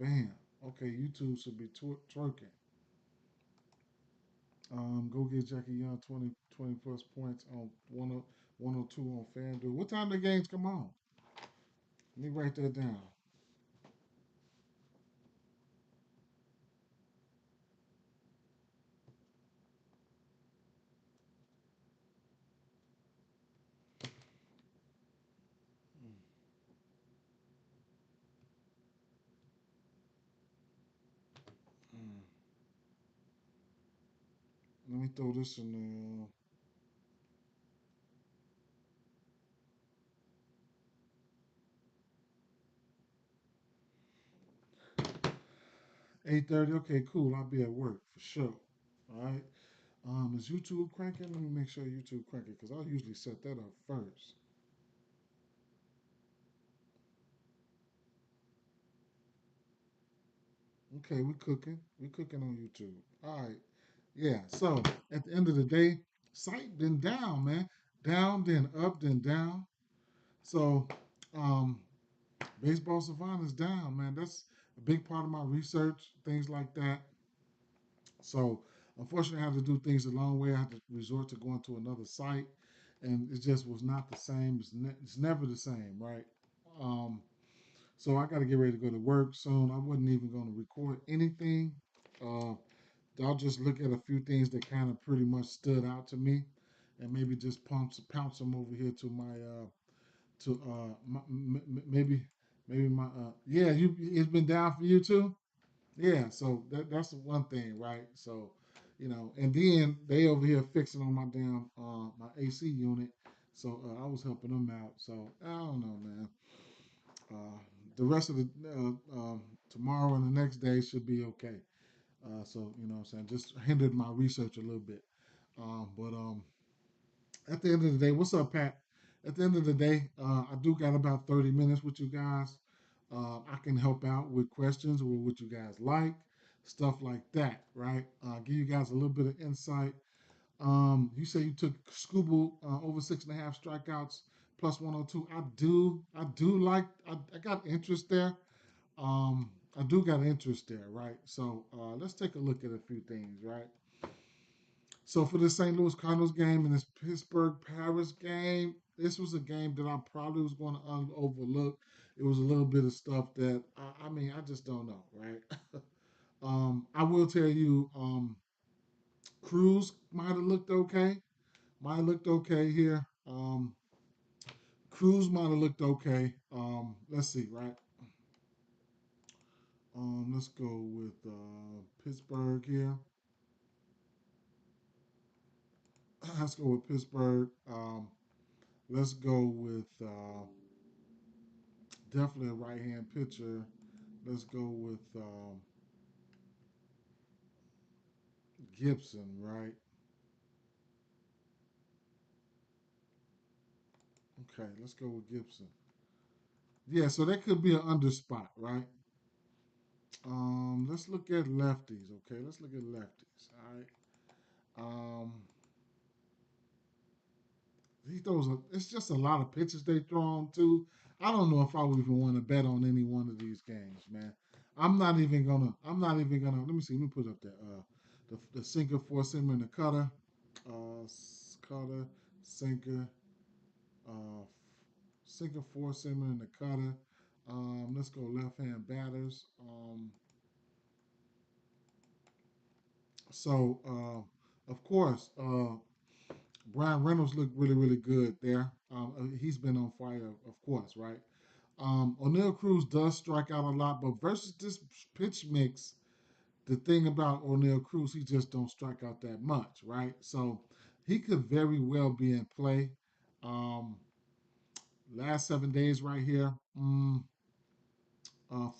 Bam. Okay, YouTube should be twerking. Go get Jackie Young 20 plus points on 102 on FanDuel. What time the games come on? Let me write that down. Mm. Let me throw this in there. 8:30. Okay, cool. I'll be at work for sure. All right. Is YouTube cranking? Let me make sure YouTube cranking because I'll usually set that up first. Okay, we cooking. We cooking on YouTube. All right. Yeah. So at the end of the day, site been down, man. Down, then up, then down. So um, baseball savant is down, man. That's a big part of my research, things like that. So unfortunately, I had to do things a long way. I had to resort to going to another site, and it just was not the same. It's never the same, right? Um, so I got to get ready to go to work soon. I wasn't even going to record anything. Uh, I'll just look at a few things that kind of pretty much stood out to me, and maybe just pounce them over here to my maybe my yeah. It's been down for you too. Yeah, so that's the one thing, right? So, and then they over here fixing on my damn my AC unit, so I was helping them out. So I don't know, man. Uh, the rest of the tomorrow and the next day should be okay. So you know, what I'm saying, just hindered my research a little bit. But at the end of the day, what's up, Pat? At the end of the day, I do got about 30 minutes with you guys. I can help out with questions or what you guys like, stuff like that, right? Give you guys a little bit of insight. You say you took Scuba over 6.5 strikeouts plus 102. I do like, I got interest there. I do got interest there, right? So let's take a look at a few things, right? So for the St. Louis Cardinals game and this Pittsburgh Paris game, this was a game that I probably was going to overlook. It was a little bit of stuff that I mean I just don't know, right? I will tell you, Cruz might have looked okay. Might have looked okay here. Cruz might have looked okay. Let's see, right? Let's go with Pittsburgh here. Let's go with Pittsburgh. Let's go with definitely a right hand pitcher. Let's go with Gibson, right? Okay, let's go with Gibson. Yeah, so that could be an under spot, right? Let's look at lefties. Okay, let's look at lefties. All right. He throws a. It's just a lot of pitches they throw him too. I don't know if I would even want to bet on any one of these games, man. I'm not even gonna. I'm not even gonna. Let me see. Let me put up the sinker, four seamer, and the cutter. Cutter, sinker, uh, sinker, four seamer, and the cutter. Let's go left hand batters. Of course, Brian Reynolds looked really, really good there. He's been on fire, of course, right? O'Neill Cruz does strike out a lot, but versus this pitch mix, the thing about O'Neill Cruz, he just don't strike out that much, right? So he could very well be in play. Um, Last 7 days right here,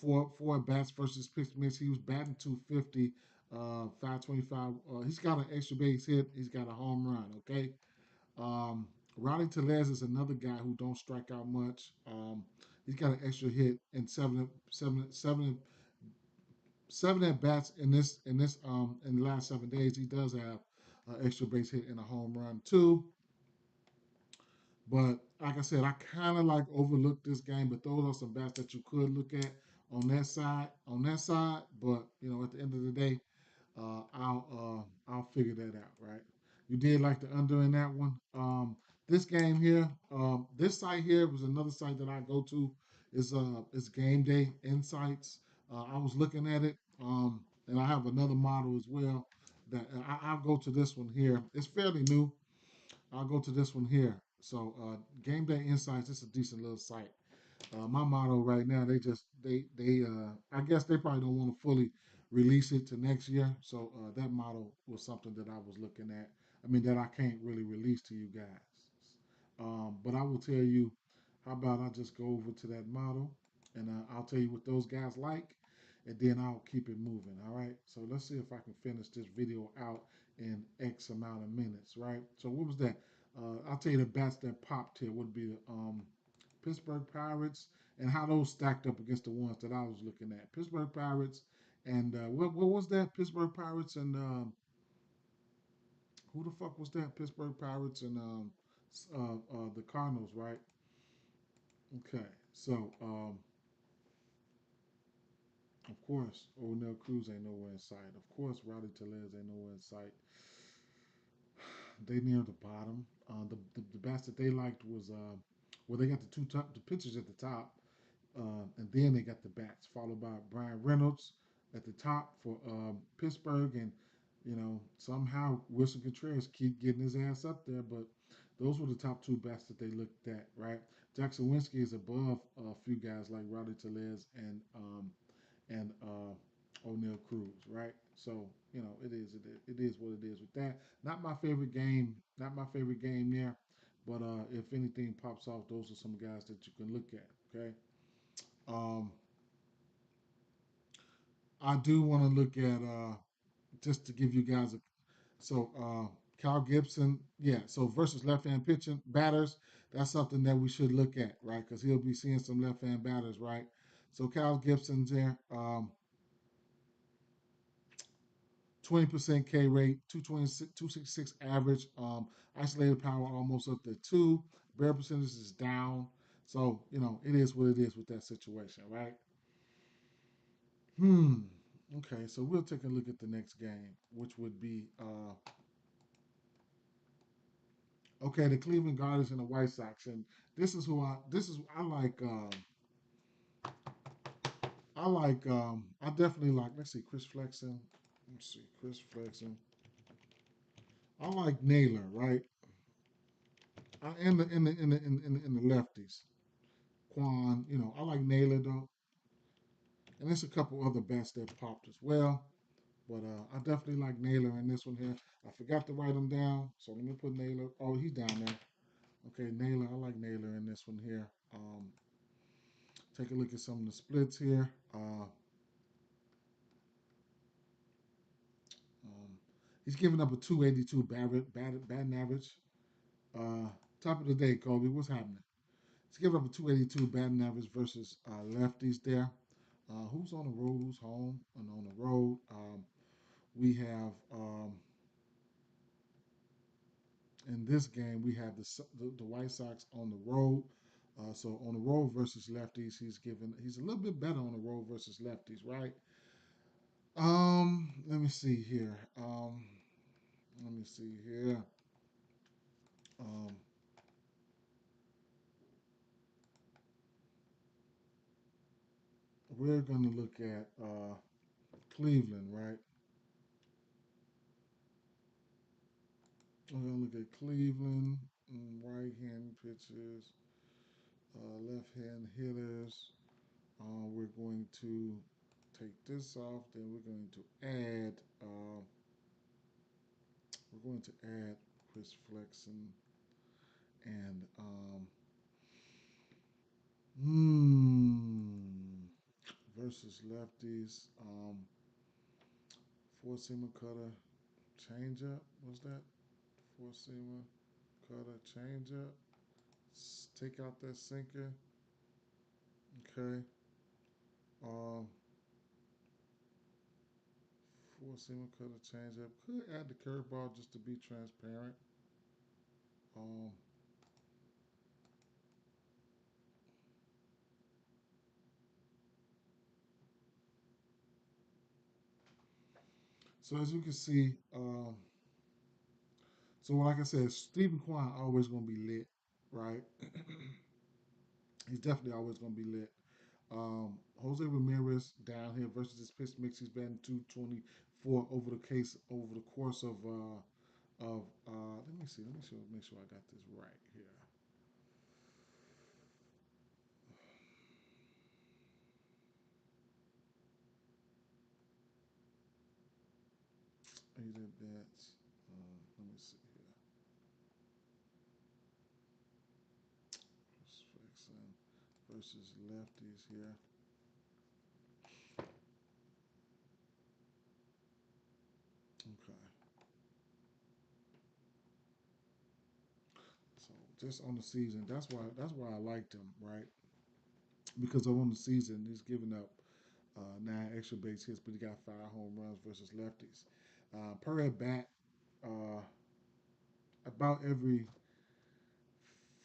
four at bats versus pitch mix. He was batting 250, 525. He's got an extra base hit. He's got a home run. Okay. Ronnie Telez is another guy who don't strike out much. He's got an extra hit and seven at bats in the last 7 days. He does have an extra base hit and a home run too. But like I said, I kind of like overlooked this game, but those are some bats that you could look at. on that side. But you know, at the end of the day, I'll figure that out, right? You did like the under in that one. This game here, this site here was another site that I go to. Is Game Day Insights. I was looking at it, and I have another model as well. That I'll go to this one here. It's fairly new. I'll go to this one here. So Game Day Insights. It's a decent little site. My motto right now, they I guess they probably don't want to fully release it to next year. So that motto was something that I was looking at. I mean that I can't really release to you guys. But I will tell you, how about I just go over to that model and I'll tell you what those guys like, and then I'll keep it moving. All right. So let's see if I can finish this video out in X amount of minutes. Right. So what was that? I'll tell you the bats that popped here would be the Pittsburgh Pirates, and how those stacked up against the ones that I was looking at. Pittsburgh Pirates, and what was that? Pittsburgh Pirates and who the fuck was that? Pittsburgh Pirates and the Cardinals, right? Okay, so of course O'Neill Cruz ain't nowhere in sight. Of course Rowdy Tellez ain't nowhere in sight. They near the bottom. The bats that they liked was well, they got the the pitchers at the top. And then they got the bats, followed by Brian Reynolds at the top for Pittsburgh. And, you know, somehow Wilson Contreras keep getting his ass up there. But those were the top two bats that they looked at, right? Jackson Winsky is above a few guys like Rowdy Tellez and O'Neill Cruz, right? So, you know, it is what it is with that. Not my favorite game, not my favorite game there. But if anything pops off, those are some guys that you can look at, okay? Um, I do want to look at just to give you guys a Cal Gibson, yeah. So versus left-hand pitching batters, that's something that we should look at, right? Because he'll be seeing some left-hand batters, right? So Cal Gibson's there, 20% K rate, 226, 266 average, isolated power almost up to two. Barrel percentage is down. So, you know, it is what it is with that situation, right? Hmm. Okay, so we'll take a look at the next game, which would be okay, the Cleveland Guardians and the White Sox, and this is I definitely like. Let's see, Chris Flexen. Let's see, Chris Flexen. I like Naylor, right? In the lefties, Quan. You know, I like Naylor though, and there's a couple other bats that popped as well. But I definitely like Naylor in this one here. I forgot to write him down, so let me put Naylor. Oh, he's down there. Okay, Naylor. I like Naylor in this one here. Take a look at some of the splits here. Um, he's giving up a 282 batting average. Uh, top of the day, Kobe. What's happening? He's giving up a 282 batting average versus lefties there. Who's on the road? Who's home? And on the road, we have in this game we have the White Sox on the road. So on the road versus lefties, he's a little bit better on the road versus lefties, right? Let me see here. Let me see here. Um, we're gonna look at Cleveland, right? We're gonna look at Cleveland, right-hand pitchers, left-hand hitters. We're going to take this off. Then we're going to add Chris Flexen and hmm, versus lefties. Four seamer cutter, changeup. What's that? Four seamer cutter, changeup. Take out that sinker. Okay. Um, Four seamer cutter, changeup. Could add the curveball just to be transparent. Um, So as you can see, so like I said, Stephen Kwan always going to be lit, right? He's definitely always going to be lit. Jose Ramirez down here versus his pitch mix. He's batting 224 over the course of let me see. Let me make sure I got this right here. Eight at bats. Let me see here. Fixing versus lefties here. Okay. So just on the season, that's why I liked him, right? Because on the season he's giving up nine extra base hits, but he got 5 home runs versus lefties. Per at bat, uh, about every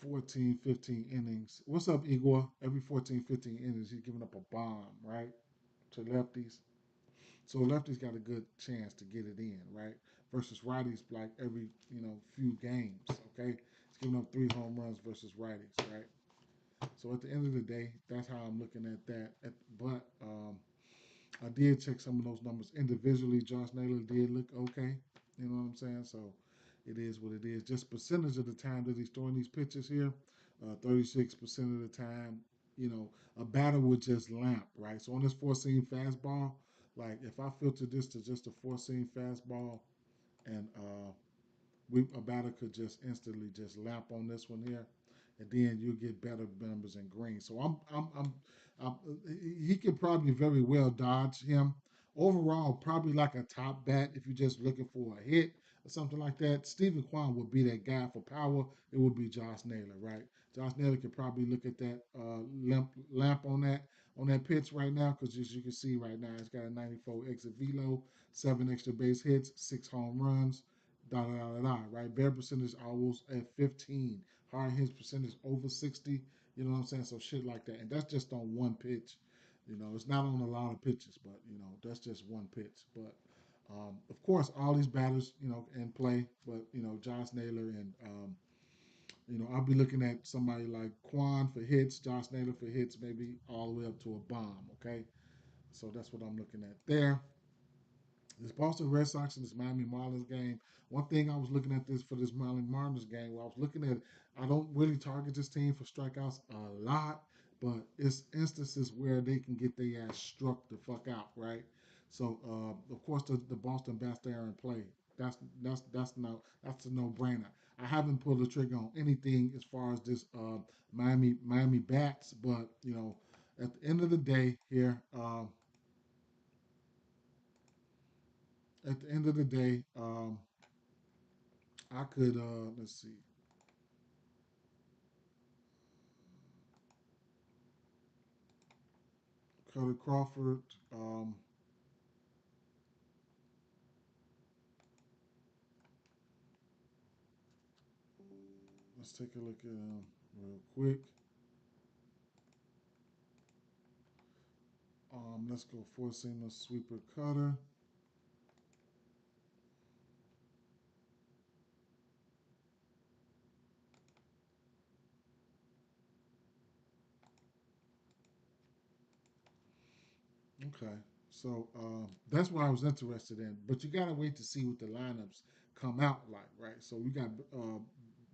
14, 15 innings. What's up, Igor? Every 14, 15 innings, he's giving up a bomb, right? To lefties. So lefties got a good chance to get it in, right? Versus righties, like every, few games, okay? He's giving up 3 home runs versus righties, right? So at the end of the day, that's how I'm looking at that. But I did check some of those numbers individually. Josh Naylor did look okay. You know what I'm saying? So it is what it is. Just percentage of the time that he's throwing these pitches here, 36% of the time, a batter would just lamp, right? So on this four seam fastball, like if I filter this to just a four seam fastball and a batter could just instantly just lamp on this one here, and then you'll get better numbers in green. So I'm he could probably very well dodge him. Overall, probably like a top bat if you're just looking for a hit or something like that. Stephen Kwan would be that guy for power. It would be Josh Naylor, right? Josh Naylor could probably look at that lamp on that pitch right now because as you can see right now, it's got a 94 exit velo, 7 extra base hits, 6 home runs, da da da da, right? Barrel percentage almost at 15. Hard hits percentage over 60. You know what I'm saying? So shit like that. And that's just on one pitch. It's not on a lot of pitches, but that's just one pitch. But of course, all these batters, in play. But Josh Naylor and I'll be looking at somebody like Quan for hits, Josh Naylor for hits, maybe all the way up to a bomb. Okay, so that's what I'm looking at there. This Boston Red Sox and this Miami Marlins game. One thing I was looking at this for this Miami Marlins game, where I was looking at, I don't really target this team for strikeouts a lot, but it's instances where they can get their ass struck the fuck out, right? So of course the Boston bats there in play. That's a no brainer. I haven't pulled the trigger on anything as far as this Miami bats, but at the end of the day here. At the end of the day, I could let's see, Cody Crawford. Let's take a look at him real quick. Let's go four seamer sweeper cutter. Okay, so that's what I was interested in. But you gotta wait to see what the lineups come out like, right? So we got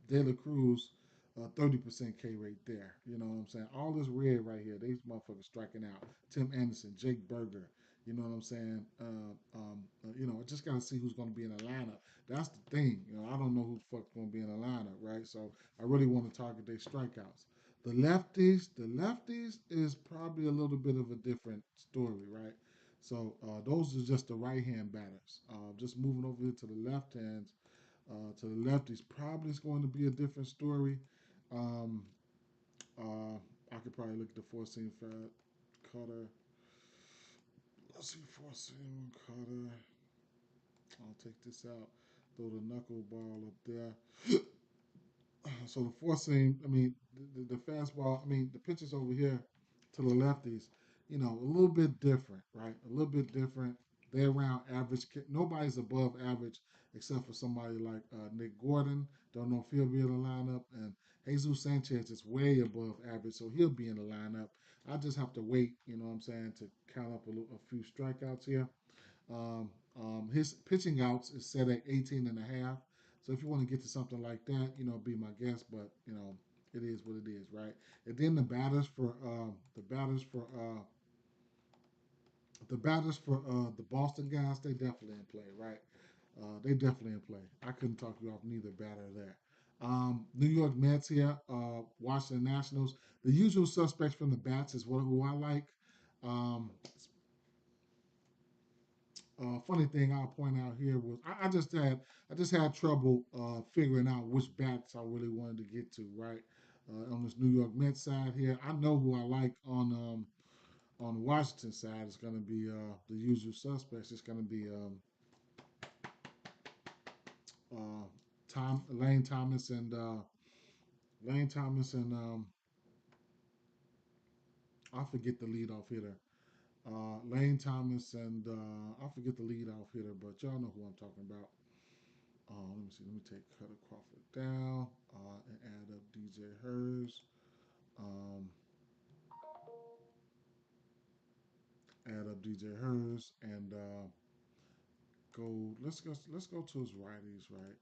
De La Cruz, 30% K rate there. You know what I'm saying? All this red right here, these motherfuckers striking out. Tim Anderson, Jake Berger. You know what I'm saying? I just gotta see who's gonna be in the lineup. That's the thing. I don't know who the fuck's gonna be in the lineup, right? So I really want to target their strikeouts. The lefties is probably a little bit of a different story, right? So those are just the right hand batters. Just moving over here to the left hands, to the lefties, probably is going to be a different story. Um, I could probably look at the four seam fat cutter. Let's see, four seam cutter. I'll take this out. Throw the knuckleball up there. So the four seam, I mean, the fastball, I mean, the pitches over here to the lefties, a little bit different, right? A little bit different they're around average. Nobody's above average except for somebody like Nick Gordon. Don't know if he'll be in the lineup, and Jesus Sanchez is way above average, so he'll be in the lineup. I just have to wait, you know what I'm saying, to count up a few strikeouts here. Um, his pitching outs is set at 18 and a half. So if you want to get to something like that, be my guest. But it is what it is, right? And then the batters for the Boston guys, they definitely in play, right? They definitely in play. I couldn't talk you off neither batter there. New York Mets here, Washington Nationals. The usual suspects from the bats is who I like. Um, funny thing I'll point out here was I just had trouble figuring out which bats I really wanted to get to, right? On this New York Mets side here, I know who I like on the Washington side. It's going to be the usual suspects. It's going to be uh, Lane Thomas and I forget the leadoff hitter. Lane Thomas and I forget the leadoff hitter, but y'all know who I'm talking about. Let me see. Let me take Cutter Crawford down and add up DJ Hers. Um, add up DJ Hers and go. Let's go to his righties, right?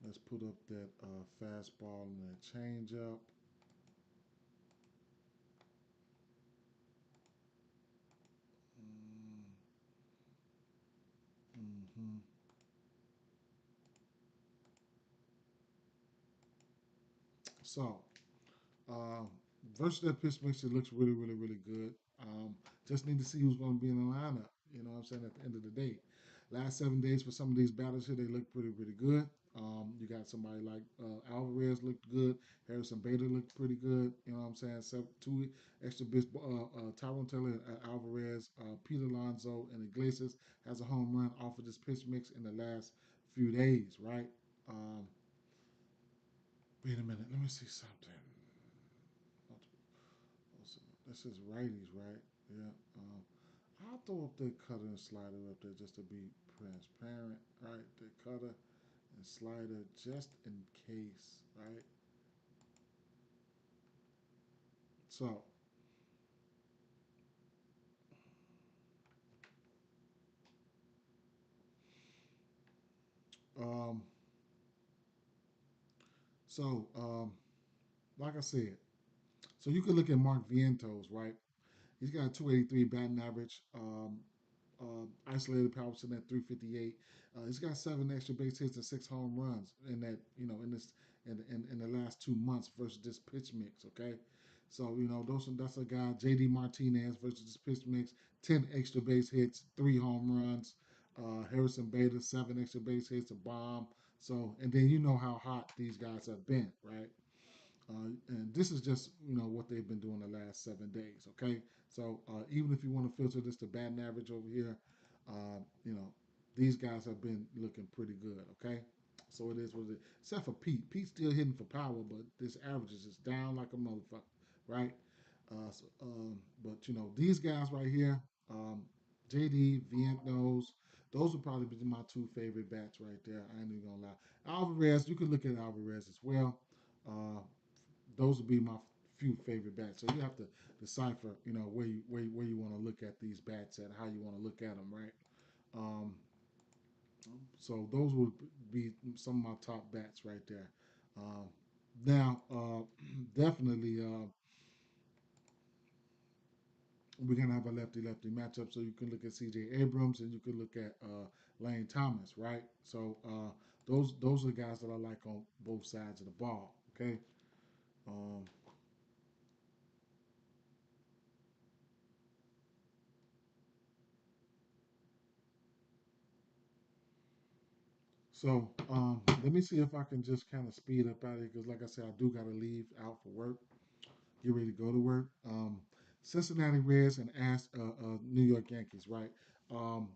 Let's put up that fastball and that changeup. Mm, mm-hmm. So Uh, versus that pitch mix, it looks really, really, really good. Just need to see who's going to be in the lineup. You know what I'm saying? At the end of the day, last 7 days for some of these batters here, they look pretty, pretty good. You got somebody like Alvarez looked good. Harrison Bader looked pretty good. You know what I'm saying? Two extra bits. Tyrone Taylor, Alvarez, Pete Alonso, and Iglesias has a home run off of this pitch mix in the last few days, right? Um, wait a minute. Let me see something. This is righties, right? Yeah. I'll throw up the cutter and slider up there just to be transparent, right? The cutter and slider just in case, right? So, um, so like I said, so you can look at Mark Vientos, right? He's got a 283 batting average. Isolated power sitting at 358. He's got 7 extra base hits and 6 home runs in that in this in the last 2 months versus this pitch mix. Okay, so that's a guy JD Martinez versus this pitch mix. 10 extra base hits, 3 home runs. Harrison Bader 7 extra base hits, a bomb. So and then you know how hot these guys have been, right? And this is just what they've been doing the last 7 days. Okay, so even if you want to filter this to batting average over here, uh, you know these guys have been looking pretty good. Okay, so it is what it is. Except for Pete. Pete's still hitting for power, but this average is just down like a motherfucker, right? But these guys right here, um, JD, Vientos, those would probably be my two favorite bats right there. I ain't even gonna lie. Alvarez, you can look at Alvarez as well. Uh, those would be my few favorite bats. So you have to decipher, where you want to look at these bats and how you want to look at them, right? Um, so those would be some of my top bats right there. Um, now, definitely, we're gonna have a lefty-lefty matchup. So you can look at C.J. Abrams and you can look at Lane Thomas, right? So those are the guys that I like on both sides of the ball. Okay. Um, So let me see if I can just kind of speed up out of here because, like I said, I do got to leave out for work, get ready to go to work. Cincinnati Reds and New York Yankees, right? Um,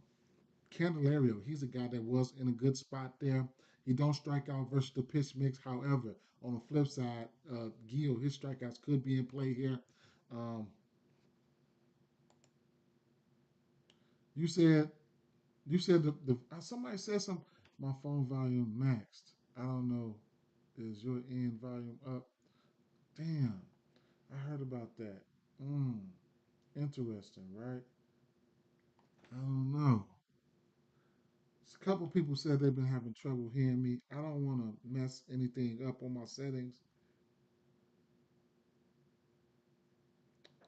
Candelario, he's a guy that was in a good spot there. He don't strike out versus the pitch mix. However, on the flip side, Gil, his strikeouts could be in play here. Um, You said the somebody said some my phone volume maxed. I don't know. Is your end volume up? Damn, I heard about that. Mm, interesting, right? I don't know. A couple people said they've been having trouble hearing me. I don't want to mess anything up on my settings.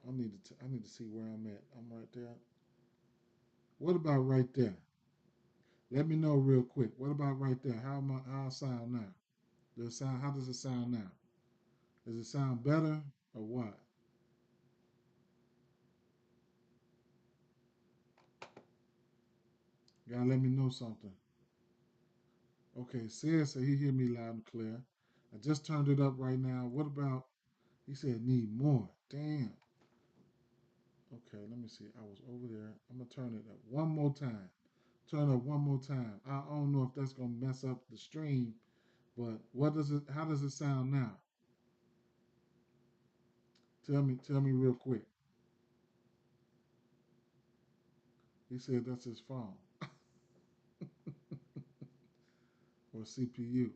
I need to see where I'm at. I'm right there. What about right there? Let me know real quick. What about right there? How I sound now? Does it sound how does it sound now? Does it sound better or what? You gotta let me know something. Okay, Sid said he hear me loud and clear. I just turned it up right now. What about he said need more. Damn. Okay, let me see. I was over there. I'm gonna turn it up one more time. Turn it up one more time. I don't know if that's gonna mess up the stream, but what does it how does it sound now? Tell me real quick. He said that's his phone or CPU.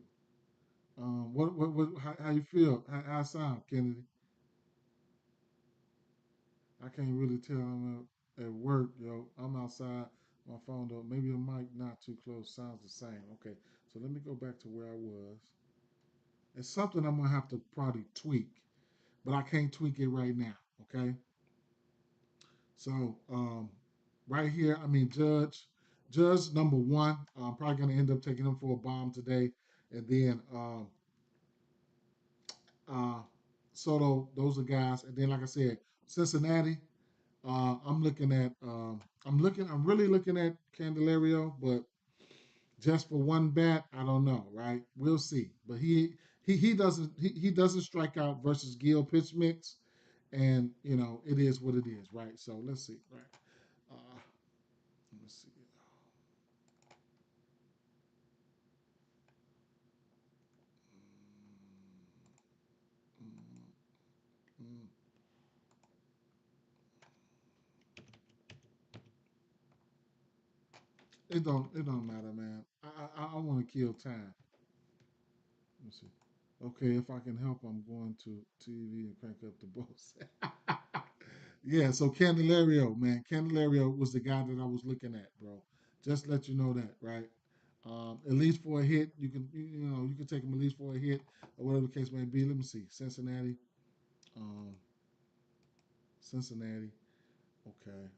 What how you feel? How I sound, Kennedy? I can't really tell. I'm at work, yo. I'm outside. My phone though. Maybe the mic not too close. Sounds the same. Okay, so let me go back to where I was. It's something I'm gonna have to probably tweak, but I can't tweak it right now. Okay, so right here, I mean, Judge number one. I'm probably gonna end up taking him for a bomb today, and then uh, Soto. Those are guys, and then like I said, Cincinnati. I'm looking at. I'm really looking at Candelario, but just for one bat, I don't know. Right? We'll see. But he doesn't strike out versus Gil pitch mix, and it is what it is. Right? So let's see. Right? Let's see. Mm, mm, it don't matter, man. I want to kill time. Let me see. Okay, if I can help, I'm going to TV and crank up the boss. Yeah, so Candelario, man, Candelario was the guy that I was looking at, bro. Just let you know that, right? At least for a hit, you can take him at least for a hit or whatever the case may be. Let me see, um, Cincinnati. Okay,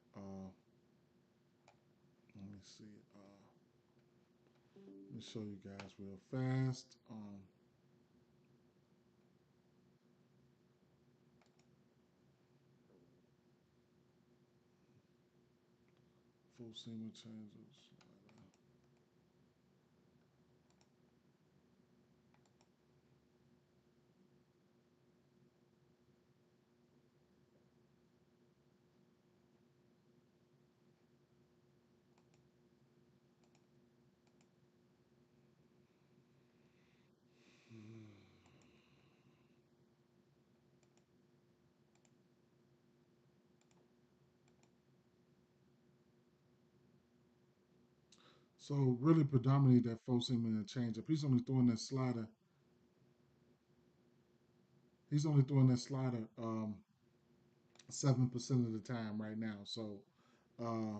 let me see. Let me show you guys real fast. Full seamer changes. So really predominantly that full seamer and changeup. He's only throwing that slider 7% of the time right now. So uh,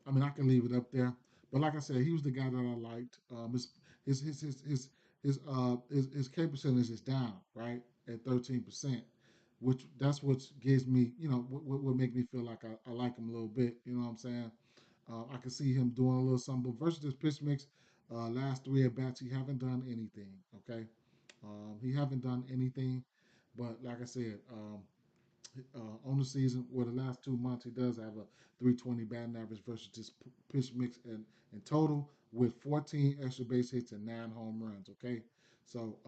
I mean, I can leave it up there. But like I said, he was the guy that I liked. His K percentage is down right at 13%, which that's what gives me, what make me feel like I like him a little bit. You know what I'm saying? I can see him doing a little something. But versus this pitch mix, last three at bats, he haven't done anything. Okay, he haven't done anything. But like I said, on the season, where the last 2 months he does have a 320 batting average versus just pitch mix in total with 14 extra base hits and 9 home runs. Okay, so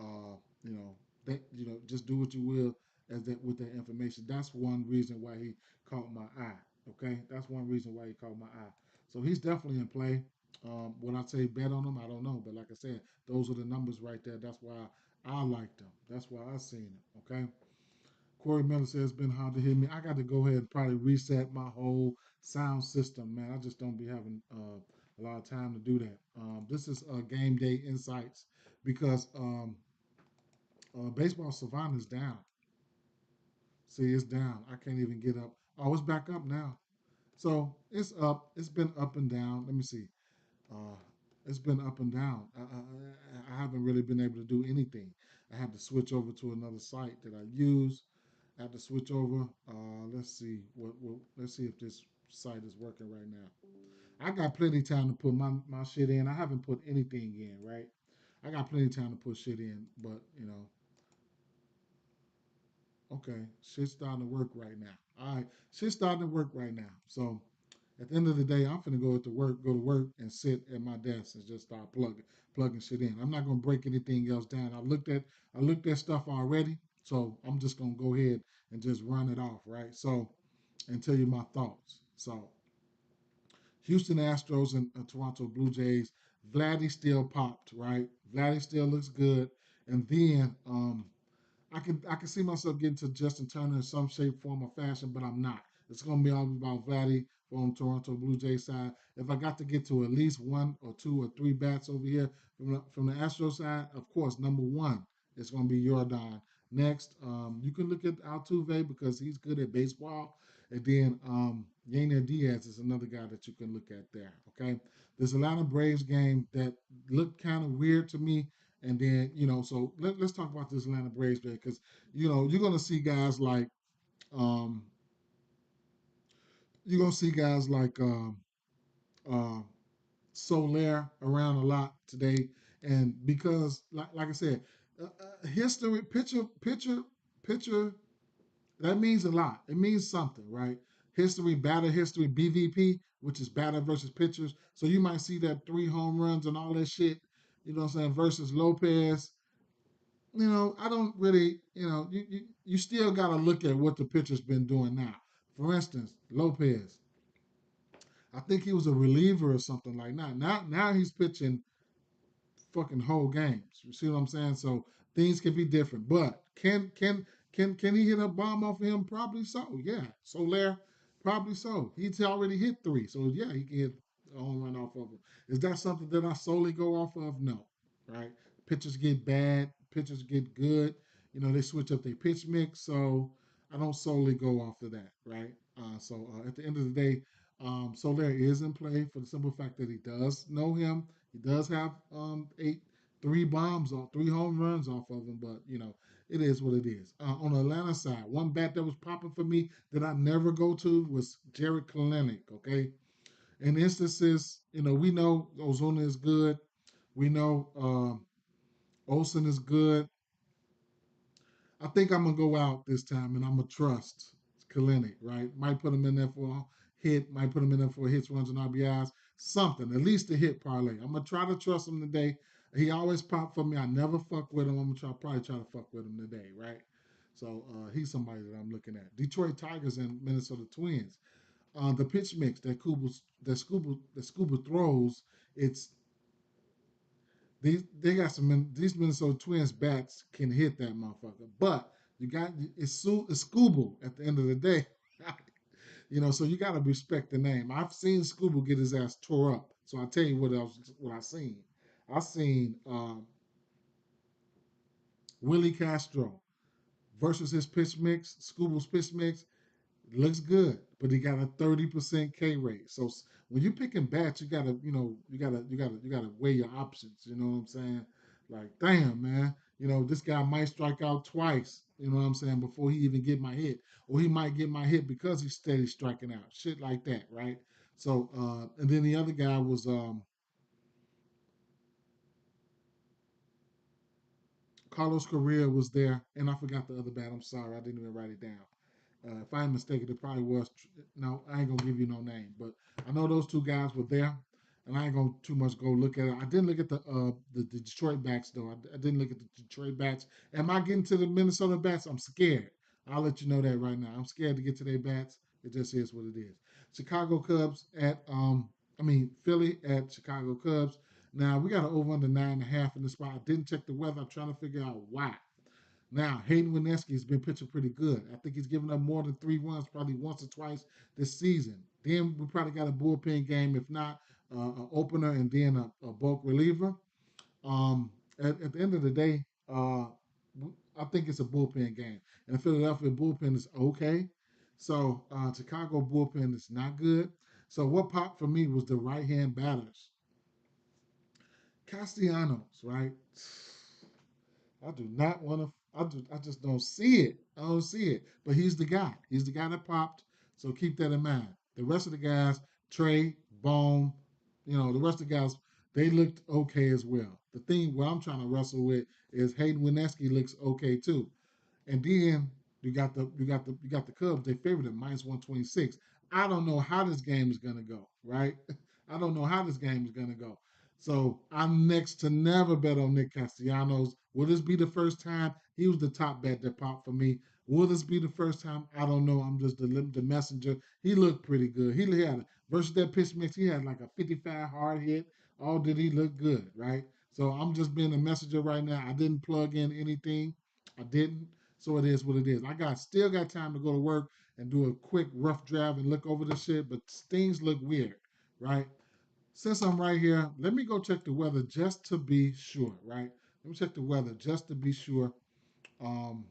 just do what you will as that with that information. That's one reason why he caught my eye. Okay, that's one reason why he caught my eye. So he's definitely in play. When I say bet on him, I don't know, but like I said, those are the numbers right there. That's why I liked him. That's why I seen him. Okay. Corey Miller says it's been hard to hear me. I got to go ahead and probably reset my whole sound system, man. I just don't be having a lot of time to do that. This is game day insights because baseball savant is down. See, it's down. I can't even get up. Oh, it's back up now. So it's up. It's been up and down. Let me see. Uh, it's been up and down. I haven't really been able to do anything. I had to switch over to another site that I use. I had to switch over. Let's see let's see if this site is working right now. I got plenty of time to put my shit in. I haven't put anything in, right? I got plenty of time to put shit in, but okay, shit's starting to work right now. All right, shit's starting to work right now. So at the end of the day, I'm finna go to work, and sit at my desk and just start plugging shit in. I'm not gonna break anything else down. I looked at stuff already, so I'm just gonna go ahead and just run it off, right? So and tell you my thoughts. So Houston Astros and Toronto Blue Jays. Vladdy still popped, right? Vladdy still looks good, and then I can see myself getting to Justin Turner in some shape, form, or fashion, but I'm not. It's gonna be all about Vladdy from Toronto Blue Jays side. If I got to get to at least one or two or three bats over here from the Astro side, of course, number one is gonna be Jordan. Next, you can look at Altuve because he's good at baseball, and then Yainer Diaz is another guy that you can look at there. Okay, there's a lot of Braves game that looked kind of weird to me, and then, so let's talk about this Atlanta Braves play because, you're going to see guys like, um, you're going to see guys like uh, Soler around a lot today. And because, like I said, history, picture, that means a lot. It means something, right? History, batter history, BVP, which is batter versus pitchers. So you might see that 3 home runs and all that shit, what I'm saying, versus Lopez. I don't really, you still got to look at what the pitcher's been doing now. For instance, Lopez, I think he was a reliever or something like that. Now he's pitching fucking whole games. You see what I'm saying? So things can be different. But can he hit a bomb off of him? Probably so. Yeah. Soler, probably so. He's already hit 3. So yeah, he can hit a home run off of him. Is that something that I solely go off of? No. Right? Pitchers get bad, pitchers get good. They switch up their pitch mix. So I don't solely go off of that, right? So at the end of the day, Soler is in play for the simple fact that he does know him. He does have 3 home runs off of him, but it is what it is. On the Atlanta side, one bat that was popping for me that I never go to was Jared Kalenic. Okay, in instances, we know Ozuna is good. We know Olsen is good. I think I'm gonna go out this time and I'm gonna trust Kalenic, right? Might put him in there for a hit, might put him in there for hits, runs, and RBIs, something, at least a hit parlay. I'm gonna try to trust him today. He always pop for me. I never fuck with him. I'm gonna probably try to fuck with him today, right? So he's somebody that I'm looking at. Detroit Tigers and Minnesota Twins. The pitch mix that Scuba throws, it's they got these Minnesota Twins bats can hit that motherfucker, but you got it's Scuba at the end of the day, so you got to respect the name. I've seen Scuba get his ass tore up, so I tell you what I seen. I seen Willie Castro versus his pitch mix, Scuba's pitch mix. Looks good, but he got a 30% K rate. So when you're picking bats, you gotta, you gotta weigh your options. You know what I'm saying? Like, damn, man, this guy might strike out twice. You know what I'm saying, before he even get my hit, or he might get my hit because he's steady striking out. Shit like that, right? So, and then the other guy was Carlos Correa was there, and I forgot the other bat. I'm sorry, I didn't even write it down. If I'm mistaken, it probably was. No, I ain't gonna give you no name, but I know those 2 guys were there, and I ain't gonna too much go look at it. I didn't look at the Detroit bats though. I didn't look at the Detroit bats. Am I getting to the Minnesota bats? I'm scared. I'll let you know that right now. I'm scared to get to their bats. It just is what it is. Chicago Cubs at Philly at Chicago Cubs. Now we got an over under 9.5 in the spot. I didn't check the weather. I'm trying to figure out why. Now, Hayden Wineski has been pitching pretty good. I think he's given up more than 3 runs probably once or twice this season. Then we probably got a bullpen game, if not an opener and then a bulk reliever. Um, at the end of the day, I think it's a bullpen game. And the Philadelphia bullpen is okay. So Chicago bullpen is not good. So what popped for me was the right hand batters. Castellanos, right? I do not want to. I just don't see it. I don't see it. But he's the guy. He's the guy that popped. So keep that in mind. The rest of the guys, Trey, Bone, the rest of the guys, they looked okay as well. The thing what I'm trying to wrestle with is Hayden Wineski looks okay too. And then you got the Cubs. They favored at -126. I don't know how this game is gonna go. Right? I don't know how this game is gonna go. So I'm next to never bet on Nick Castellanos. Will this be the first time? He was the top bet that popped for me. Will this be the first time? I don't know. I'm just the messenger. He looked pretty good. He had versus that pitch mix. He had like a 55 hard hit. Oh, did he look good? Right. So I'm just being a messenger right now. I didn't plug in anything. I didn't. So it is what it is. Still got time to go to work and do a quick rough draft and look over the shit, but things look weird, right? Since I'm right here, let me go check the weather just to be sure, right? Let me check the weather just to be sure, um,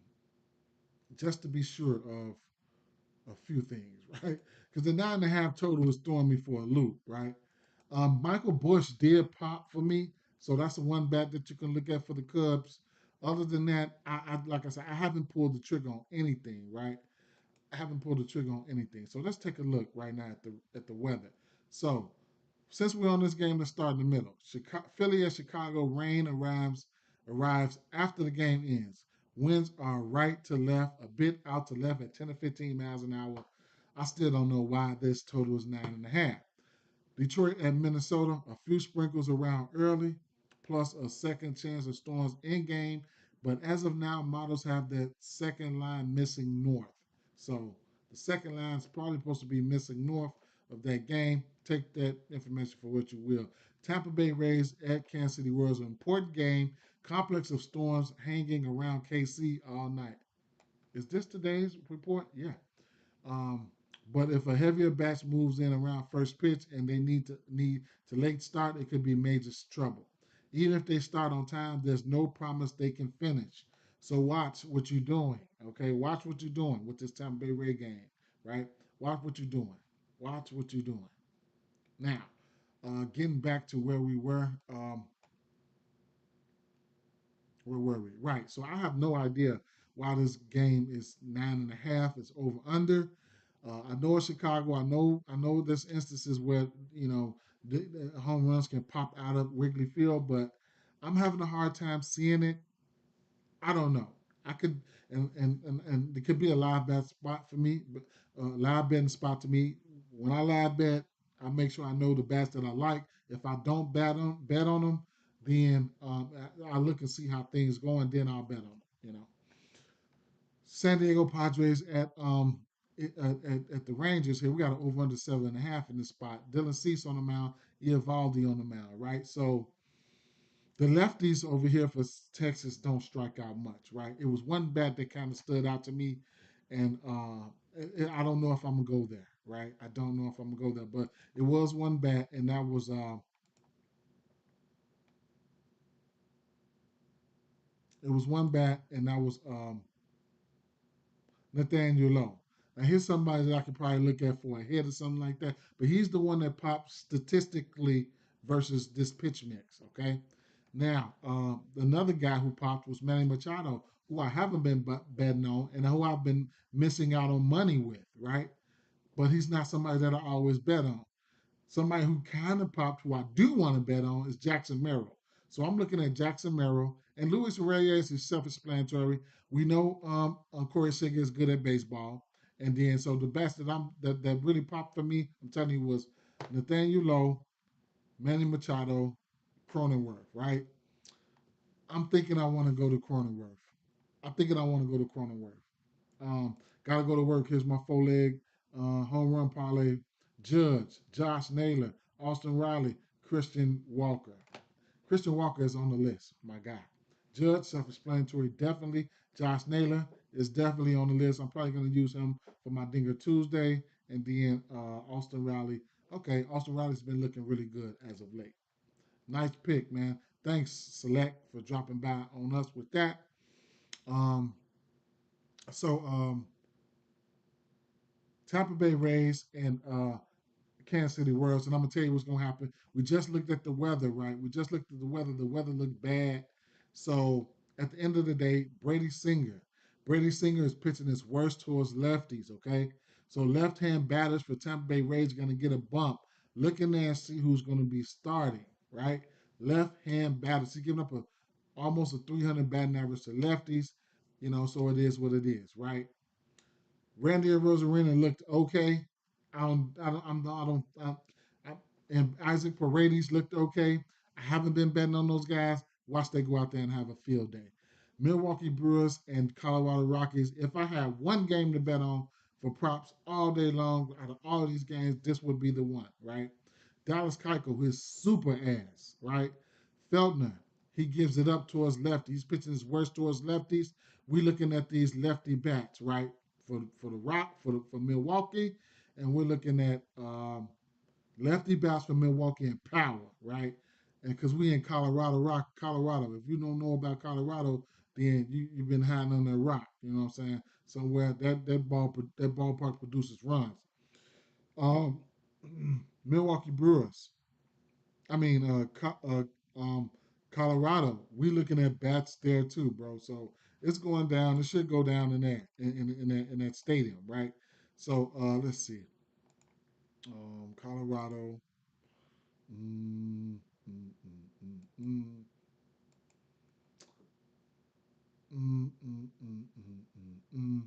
just to be sure of a few things, right? Because the 9.5 total is throwing me for a loop, right? Michael Bush did pop for me, so that's the one bet that you can look at for the Cubs. Other than that, like I said, I haven't pulled the trigger on anything, right? I haven't pulled the trigger on anything. So let's take a look right now at the weather. So since we're on this game, let's start in the middle. Philly at Chicago, rain arrives after the game ends. Winds are right to left, a bit out to left at 10 to 15 miles an hour. I still don't know why this total is 9.5. Detroit at Minnesota, a few sprinkles around early, plus a second chance of storms in game. But as of now, models have that second line missing north. So the second line is probably supposed to be missing north of that game. Take that information for what you will. Tampa Bay Rays at Kansas City Royals, an important game. Complex of storms hanging around KC all night. Is this today's report? Yeah. Um, but if a heavier batch moves in around first pitch and they need to late start, it could be major trouble. Even if they start on time, there's no promise they can finish. So watch what you're doing. Okay, watch what you're doing with this Tampa Bay Ray game. Right? Watch what you're doing. Watch what you're doing. Now, getting back to where we were. Where were we? Right. So I have no idea why this game is 9.5. It's over under. I know it's Chicago. I know there's instances where the home runs can pop out of Wrigley Field, but I'm having a hard time seeing it. I don't know. I could and it could be a live bet spot for me, but live betting spot to me. When I live bet, I make sure I know the bats that I like. If I don't bet on them, then I look and see how things go, and then I'll bet on them. San Diego Padres at the Rangers here. We got an over under 7.5 in this spot. Dylan Cease on the mound, Eovaldi on the mound, right? So the lefties over here for Texas don't strike out much, right? It was one bat that kind of stood out to me, and I don't know if I'm gonna go there, right? I don't know if I'm gonna go there, but it was one bat, and that was it was one bat, and that was Nathaniel Lowe. Now here's somebody that I could probably look at for a hit or something like that, but he's the one that pops statistically versus this pitch mix. Okay, now another guy who popped was Manny Machado, who I haven't been betting on and who I've been missing out on money with, right? But he's not somebody that I always bet on. Somebody who kind of popped, who I do want to bet on, is Jackson Merrill. So I'm looking at Jackson Merrill and Luis Reyes is self-explanatory. We know Corey Seager is good at baseball, and then so the best that really popped for me, I'm telling you, was Nathaniel Lowe, Manny Machado, Cronenworth. Right? I'm thinking I want to go to Cronenworth. I'm thinking I want to go to Cronenworth. Got to go to work. Here's my 4 leg home run parlay. Judge, Josh Naylor, Austin Riley, Christian Walker. Christian Walker is on the list, my guy. Judge, self-explanatory, definitely. Josh Naylor is definitely on the list. I'm probably going to use him for my Dinger Tuesday. And then Austin Riley. Okay, Austin Riley's been looking really good as of late. Nice pick, man. Thanks, Select, for dropping by on us with that. Um, so Tampa Bay Rays and Kansas City Royals, and I'm gonna tell you what's gonna happen. We just looked at the weather, right? We just looked at the weather. The weather looked bad. So at the end of the day, Brady Singer is pitching his worst towards lefties. Okay, so left-hand batters for Tampa Bay Rays are gonna get a bump. Looking there and see who's gonna be starting, right? Left-hand batters. He's giving up a almost a 300 batting average to lefties. So it is what it is, right? Randy Rosarena looked okay. I don't, I don't, I'm, I don't, I, and Isaac Paredes looked okay. I haven't been betting on those guys. Watch they go out there and have a field day. Milwaukee Brewers and Colorado Rockies. If I had one game to bet on for props all day long out of all of these games, this would be the one, right? Dallas Keuchel, his super ass, right? Feltner, he gives it up towards lefty. He's pitching his worst towards lefties. We looking at these lefty bats, right? For the Rock for Milwaukee, and we're looking at lefty bats for Milwaukee and power, right? And because we in Colorado. If you don't know about Colorado, then you've been hiding under a rock. You know what I'm saying? Somewhere that ballpark produces runs. Um, Milwaukee Brewers. I mean, Colorado. We looking at bats there too, bro. So it's going down. It should go down in that in that stadium, right? So let's see. Colorado. Mm, mm, mm, mm, mm, mm, mm, mm, mm, mm.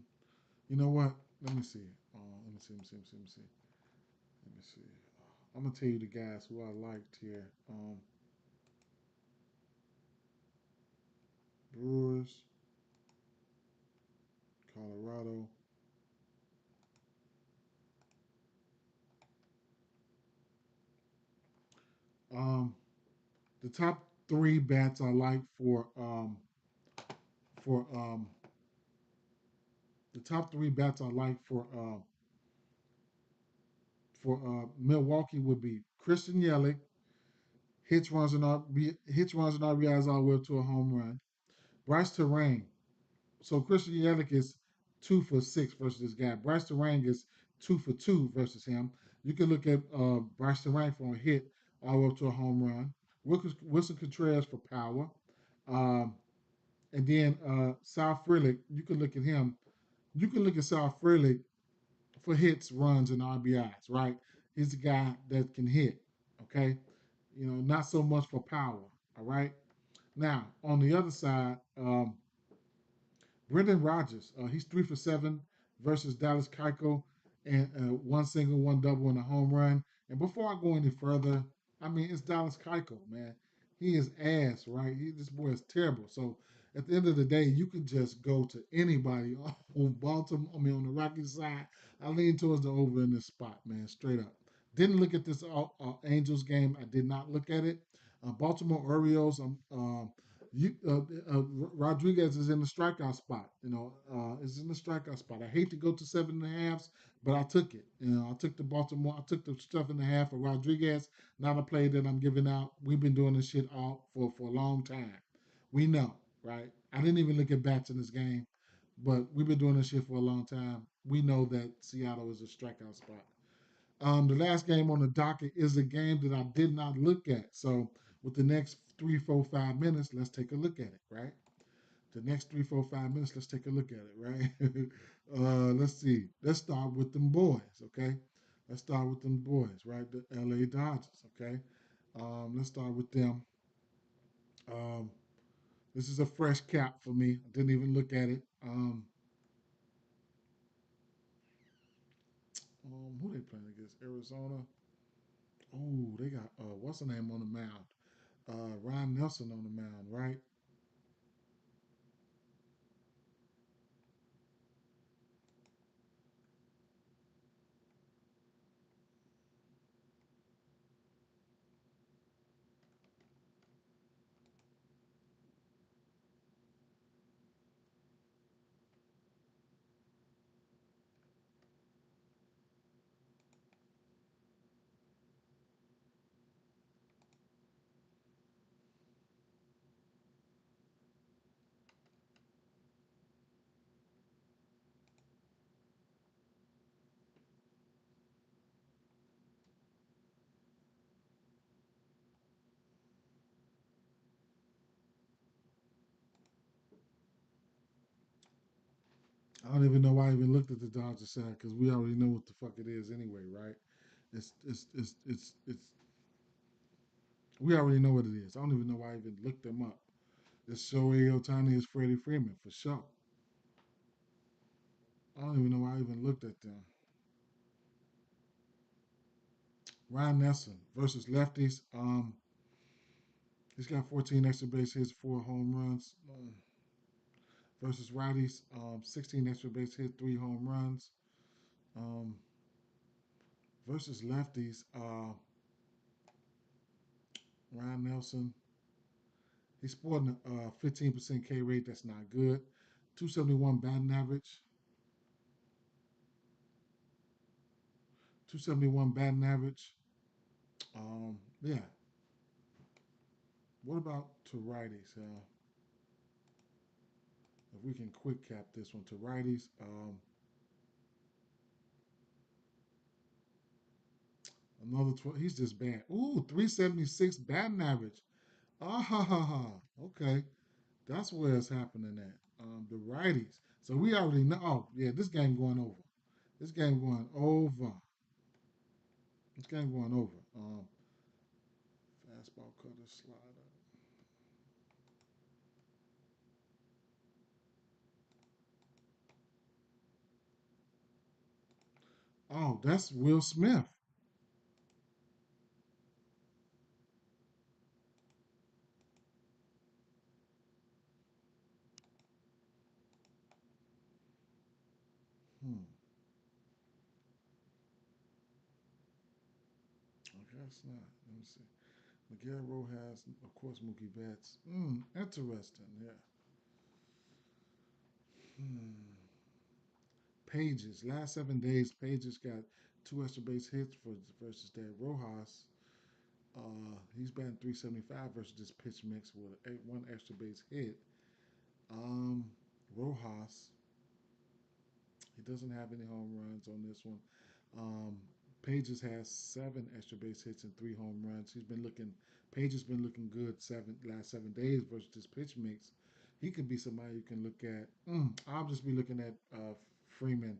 You know what? Let me see. Let me see. Let me see. Let me see. Let me see. Let me see. I'm gonna tell you the guys who I liked here. Brewers, Colorado. Um, the top three bats I like for the top three bats I like for Milwaukee would be Christian Yelich, hits runs and RBIs all the way up to a home run. Bryce Terang. So Christian Yelich is 2 for 6 versus this guy. Bryce Terang is 2 for 2 versus him. You can look at Bryce Terang for a hit all the way up to a home run. Wilson Contreras for power. Um, and then Sal Frelick, you can look at him. You can look at Sal Frelick for hits, runs, and RBIs, right? He's a guy that can hit, okay? Not so much for power, all right? Now, on the other side, Brendan Rodgers, he's 3 for 7 versus Dallas Keuchel, and one single, one double, and a home run. And before I go any further, I mean it's Dallas Keuchel, man. He is ass, right? This boy is terrible. So at the end of the day, you can just go to anybody on Baltimore. I mean, on the Rockies side, I lean towards the over in this spot, man. Straight up. Didn't look at this Angels game. I did not look at it. Baltimore Orioles. You Rodriguez is in the strikeout spot. Is in the strikeout spot. I hate to go to 7.5s, but I took it. I took the Baltimore. I took the 7.5 for Rodriguez. Not a play that I'm giving out. We've been doing this shit all for a long time. We know, right? I didn't even look at bats in this game, but we've been doing this shit for a long time. We know that Seattle is a strikeout spot. The last game on the docket is a game that I did not look at. So with the next 3, 4, 5 minutes, let's take a look at it, right? The next 3, 4, 5 minutes, let's take a look at it, right? Let's see. Let's start with them boys, okay? Let's start with them boys, right? The LA Dodgers, okay? Let's start with them. Um, this is a fresh cap for me. I didn't even look at it. Who they playing against? Arizona. Oh, they got what's the name on the mound? Ryan Nelson on the mound, right? I don't even know why I even looked at the Dodgers side because we already know what the fuck it is anyway, right? It's we already know what it is. I don't even know why I even looked them up. It's Shohei Ohtani is Freddie Freeman for sure. I don't even know why I even looked at them. Ryan Nelson versus lefties. He's got 14 extra base hits, 4 home runs. Versus righties, 16 extra base hits, 3 home runs. Um, versus lefties, Ryan Nelson. He's sporting a 15% K rate. That's not good. 271 batting average. 271 batting average. Yeah. What about to righties? If we can quick cap this one to righties, another 12. He's just bad. Ooh, 376 batting average. Ah ha ha ha. Okay, that's where it's happening at. The righties. So we already know. Oh yeah, this game going over. This game going over. This game going over. Fastball, cutter, slider. Oh, that's Will Smith. Hmm. I guess not. Let me see. Miguel Rojas, of course, Mookie Betts. Interesting. Yeah. Hmm. Pages. Last 7 days, Pages got 2 extra base hits for versus that Rojas. He's batting 375 versus this pitch mix with 1 extra base hit. Um, Rojas, he doesn't have any home runs on this one. Um, Pages has 7 extra base hits and 3 home runs. Page has been looking good last 7 days versus this pitch mix. He could be somebody you can look at. I'll just be looking at Freeman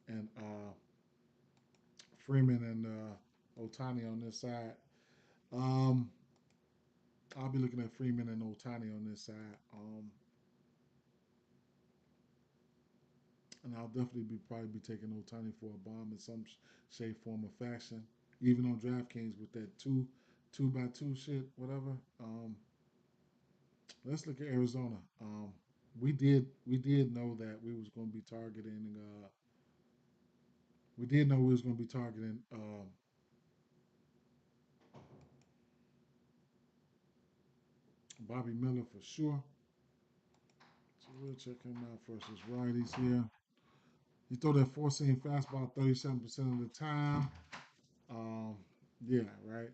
and Otani on this side. Um, I'll be looking at Freeman and Otani on this side. And I'll definitely be probably be taking Otani for a bomb in some shape, form, or fashion. Even on DraftKings with that two by two shit, whatever. Let's look at Arizona. We did know that we was going to be targeting. We did know we was going to be targeting Bobby Miller for sure. So we'll check him out versus righties here. He throw that four seam fastball 37% of the time. Um, yeah, right.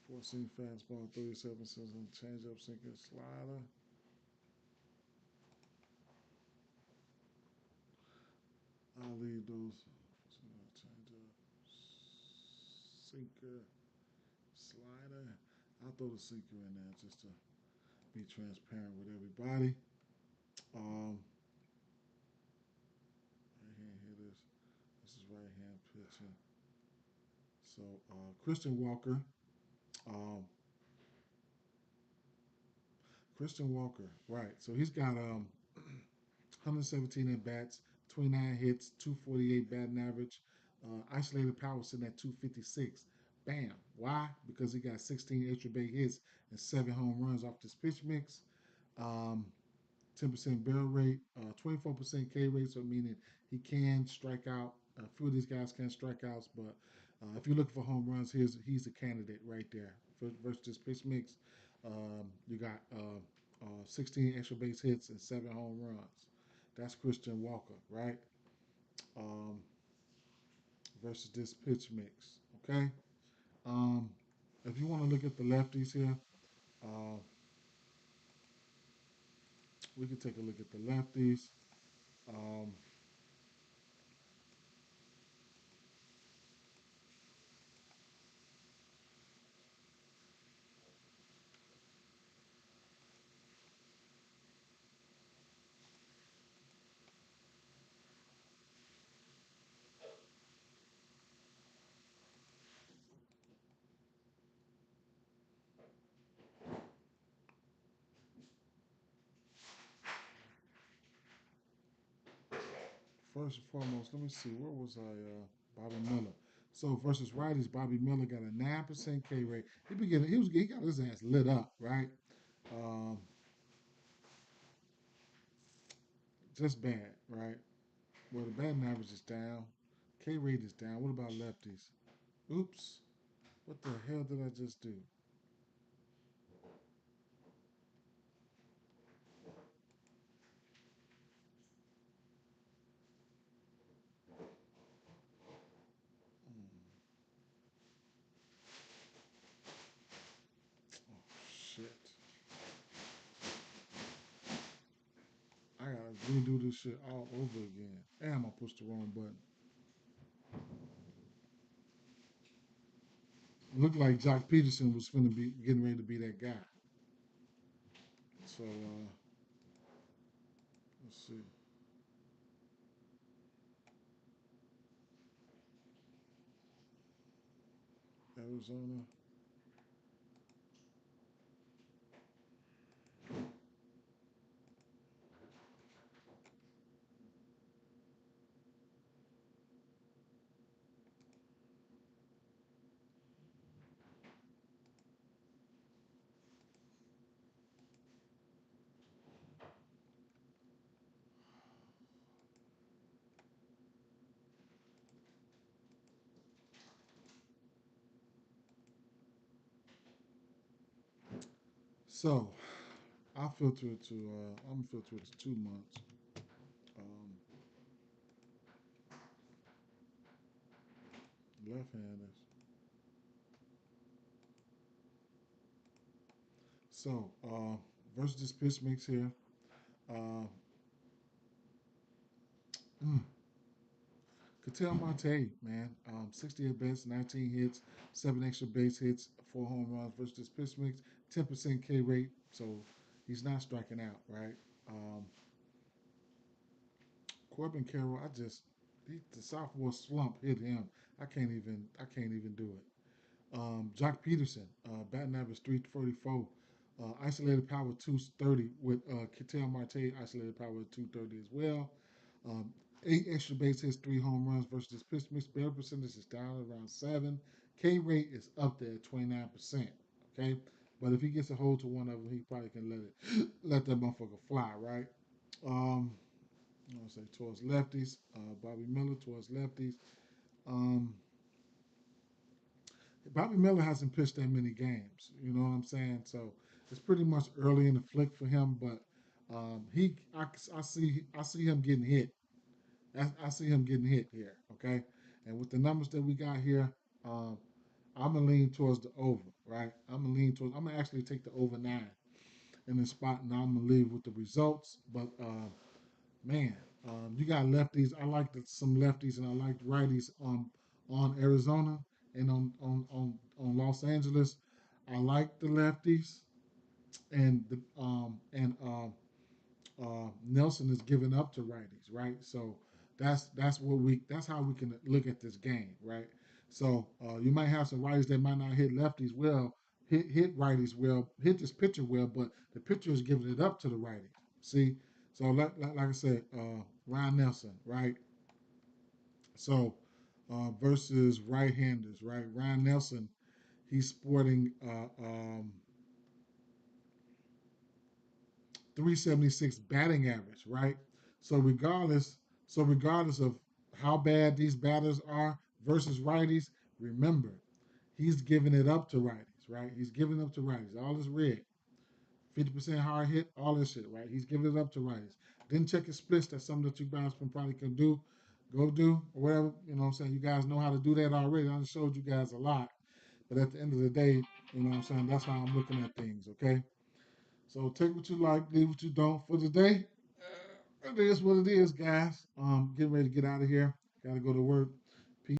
Four seam fastball 37% on changeup, sinker, slider. I'll leave those. Changeup, sinker, slider. I'll throw the sinker in there just to be transparent with everybody. Um, right hand hitters. This is right hand pitching. So Christian Walker. Um, Christian Walker. Right. So he's got 117 at bats, 29 hits, 248 batting average. Isolated power sitting at 256. Bam. Why? Because he got 16 extra base hits and 7 home runs off this pitch mix. Um, 10% barrel rate, 24% K rate, so meaning he can strike out. A few of these guys can strike outs, but if you're looking for home runs, he's a candidate right there. Versus this pitch mix, you got 16 extra base hits and 7 home runs. That's Christian Walker, right? Um, versus this pitch mix, okay? Um, if you want to look at the lefties here, uh, we can take a look at the lefties. Um, first and foremost, let me see. Where was I? Bobby Miller. So versus righties, Bobby Miller got a 9% K rate. He got his ass lit up, right? Um, just bad, right? Well, the batting average is down. K rate is down. What about lefties? Oops. What the hell did I just do? Oh, shit. I gotta redo this shit all over again. Damn, I pushed the wrong button. Looked like Jock Peterson was finna be getting ready to be that guy. So let's see. Arizona. So I'll filter it to I'm gonna filter it to 2 months. Um, left-handers. So versus this pitch mix here. Uh, mm, Cattell Marte, man, 60 at bats, 19 hits, 7 extra base hits, 4 home runs versus this pitch mix, 10% K rate. So he's not striking out, right? Um, Corbin Carroll, the sophomore slump hit him. I can't even do it. Jock Peterson, batting average 344, isolated power 230 with Ketel Marte isolated power 230 as well. Um, 8 extra base hits, 3 home runs versus his pitch mix. Barrel percentage is down around 7. K rate is up there at 29%. Okay, but if he gets a hold to one of them, he probably can let that motherfucker fly, right? Um, I want to say towards lefties. Bobby Miller towards lefties. Um, Bobby Miller hasn't pitched that many games. You know what I'm saying? So it's pretty much early in the flick for him. But I see him getting hit. I see him getting hit here. Okay, and with the numbers that we got here, um, I'm gonna lean towards the over. Right? I'm gonna actually take the over 9 in the spot, and I'm gonna leave with the results. But man, you got lefties. I like some lefties, and I like righties on Arizona and on Los Angeles. I like the lefties, and Nelson is giving up to righties, right? So that's how we can look at this game, right? So you might have some righties that might not hit lefties well, hit righties well, hit this pitcher well, but the pitcher is giving it up to the righty. See, so like I said, Ryan Nelson, right? So versus right-handers, right? Ryan Nelson, he's sporting 376 batting average, right? So regardless, regardless of how bad these batters are versus righties, remember he's giving it up to righties, right? He's giving it up to righties. All this red, 50% hard hit, all this shit, right? He's giving it up to righties. Didn't check his splits. That's something that you guys can probably can do, go do or whatever. You know what I'm saying? You guys know how to do that already. I just showed you guys a lot. But at the end of the day, you know what I'm saying? That's how I'm looking at things. Okay. So take what you like, leave what you don't for today. It is what it is, guys. Getting ready to get out of here. Got to go to work.